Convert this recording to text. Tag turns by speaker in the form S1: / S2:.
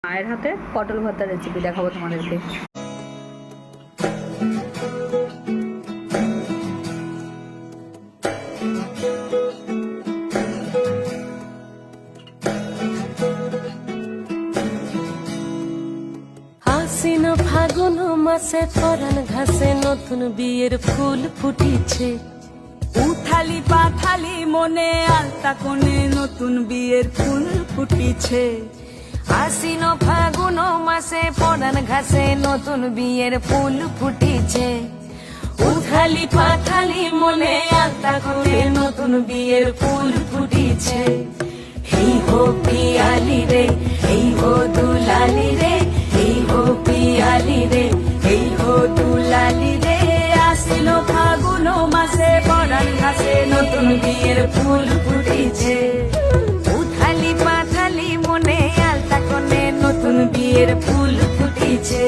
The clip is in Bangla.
S1: মায়ের হাতে পটল ভর্তার রেসিপি দেখাবো তোমাদেরকে।
S2: আশ্বিন ফাগুন মাসে পরাণ ঘাসে নতুন বিয়ের ফুল ফুটিছে।
S3: উথালি পাথালি মনে আলতা কোণে নতুন বিয়ের ফুল ফুটিছে।
S2: আশ্বিন ফাগুন মাসে পরাণ ঘাসে নতুন বিয়ের ফুল ফুটিছে। উথালি পাথালি মনে আলতা কোণে নতুন বিয়ের ফুল ফুটিছে। এই হো পিয়ালি রে, এই হো দুলালি রে, এই হো পিয়ালি রে, এই হো দুলালি রে।
S3: আশ্বিন ফাগুন মাসে পরাণ ঘাসে নতুন বিয়ের ফুল ফুটিছে।
S2: উথালি পাথালি মনে আলতা কোণে নতুন বিয়ের ফুল ফুটিছে।